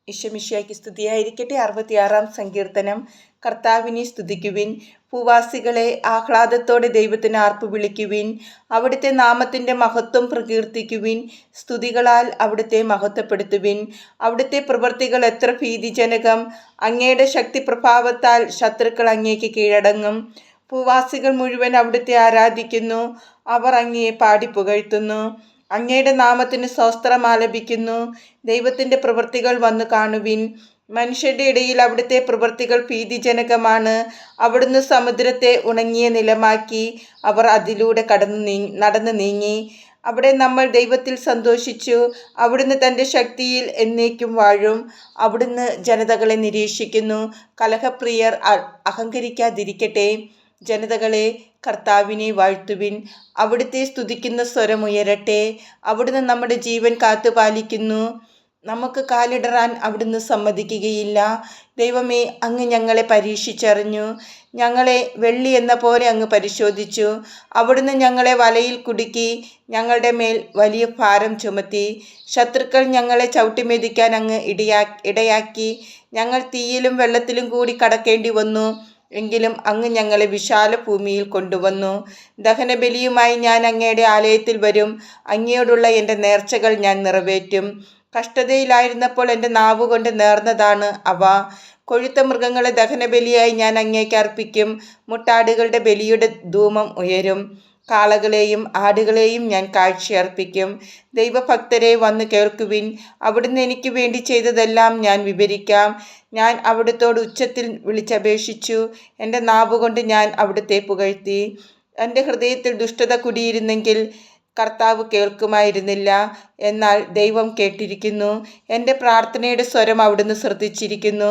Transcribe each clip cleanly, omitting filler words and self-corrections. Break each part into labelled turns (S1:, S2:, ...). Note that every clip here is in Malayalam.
S1: ഈശോമിശിഹായ്ക്ക് സ്തുതിയായിരിക്കട്ടെ. 66-ാം സങ്കീർത്തനം. കർത്താവിനെ സ്തുതിക്കുവിൻ, ഭൂവാസികളെ, ആഹ്ലാദത്തോടെ ദൈവത്തിന് ആർപ്പ് വിളിക്കുവിൻ. അവിടുത്തെ നാമത്തിൻ്റെ മഹത്വം പ്രകീർത്തിക്കുവിൻ, സ്തുതികളാൽ അവിടുത്തെ മഹത്വപ്പെടുത്തുവിൻ. അവിടുത്തെ പ്രവൃത്തികൾ എത്ര ഭീതിജനകം! അങ്ങയുടെ ശക്തി പ്രഭാവത്താൽ ശത്രുക്കൾ അങ്ങേക്ക് കീഴടങ്ങും. ഭൂവാസികൾ മുഴുവൻ അവിടുത്തെ ആരാധിക്കുന്നു, അവർ അങ്ങയെ പാടി പുകഴ്ത്തുന്നു. അങ്ങയുടെ നാമത്തിന് സ്തോത്രം ആലപിക്കുന്നു. ദൈവത്തിൻ്റെ പ്രവൃത്തികൾ വന്നു കാണുവിൻ. മനുഷ്യരുടെ ഇടയിൽ അവിടുത്തെ പ്രവൃത്തികൾ ഭീതിജനകമാണ്. അവിടുന്ന് സമുദ്രത്തെ ഉണങ്ങിയ നിലമാക്കി, അവർ അതിലൂടെ നടന്നു നീങ്ങി. അവിടെ നമ്മൾ ദൈവത്തിൽ സന്തോഷിച്ചു. അവിടുന്ന് തൻ്റെ ശക്തിയിൽ എന്നേക്കും വാഴും. അവിടുന്ന് ജനതകളെ നിരീക്ഷിക്കുന്നു. കലഹപ്രിയർ അഹങ്കരിക്കാതിരിക്കട്ടെ. ജനതകളെ, കർത്താവിനെ വാഴ്ത്തുവിൻ. അവിടുത്തെ സ്തുതിക്കുന്ന സ്വരം ഉയരട്ടെ. അവിടുന്ന് നമ്മുടെ ജീവൻ കാത്തുപാലിക്കുന്നു. നമുക്ക് കാലിടറാൻ അവിടുന്ന് സമ്മതിക്കുകയില്ല. ദൈവമേ, അങ്ങ് ഞങ്ങളെ പരീക്ഷിച്ചറിഞ്ഞു. ഞങ്ങളെ വെള്ളി എന്ന പോലെ അങ്ങ് പരിശോധിച്ചു. അവിടുന്ന് ഞങ്ങളെ വലയിൽ കുടുക്കി, ഞങ്ങളുടെ മേൽ വലിയ ഭാരം ചുമത്തി. ശത്രുക്കൾ ഞങ്ങളെ ചവിട്ടിമെതിക്കാൻ അങ്ങ് ഇടയാക്കി. ഞങ്ങൾ തീയിലും വെള്ളത്തിലും കൂടി കടക്കേണ്ടി വന്നു. എങ്കിലും അങ്ങ് ഞങ്ങളെ വിശാല ഭൂമിയിൽ കൊണ്ടുവന്നു. ദഹനബലിയുമായി ഞാൻ അങ്ങയുടെ ആലയത്തിൽ വരും. അങ്ങയോടുള്ള എൻ്റെ നേർച്ചകൾ ഞാൻ നിറവേറ്റും. കഷ്ടതയിലായിരുന്നപ്പോൾ എൻ്റെ നാവുകൊണ്ട് നേർന്നതാണ് അവ. കൊഴുത്ത മൃഗങ്ങളെ ദഹനബലിയായി ഞാൻ അങ്ങേക്ക് അർപ്പിക്കും. മുട്ടാടുകളുടെ ബലിയുടെ ധൂമം ഉയരും. കാളകളെയും ആടുകളെയും ഞാൻ കാഴ്ചയർപ്പിക്കും. ദൈവഭക്തരെ, വന്നു കേൾക്കുവിൻ. അവിടുന്ന് എനിക്ക് വേണ്ടി ചെയ്തതെല്ലാം ഞാൻ വിവരിക്കാം. ഞാൻ അവിടുത്തോട് ഉച്ചത്തിൽ വിളിച്ചപേക്ഷിച്ചു. എൻ്റെ നാവുകൊണ്ട് ഞാൻ അവിടുത്തെ പുകഴ്ത്തി. എൻ്റെ ഹൃദയത്തിൽ ദുഷ്ടത കുടിയിരുന്നെങ്കിൽ കർത്താവ് കേൾക്കുമായിരുന്നില്ല. എന്നാൽ ദൈവം കേട്ടിരിക്കുന്നു. എൻ്റെ പ്രാർത്ഥനയുടെ സ്വരം അവിടുന്ന് ശ്രദ്ധിച്ചിരിക്കുന്നു.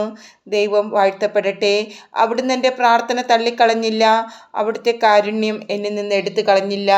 S1: ദൈവം വാഴ്ത്തപ്പെടട്ടെ. അവിടുന്ന് എൻ്റെ പ്രാർത്ഥന തള്ളിക്കളഞ്ഞില്ല. അവിടുത്തെ കാരുണ്യം എന്നിൽ നിന്ന് എടുത്തു കളഞ്ഞില്ല.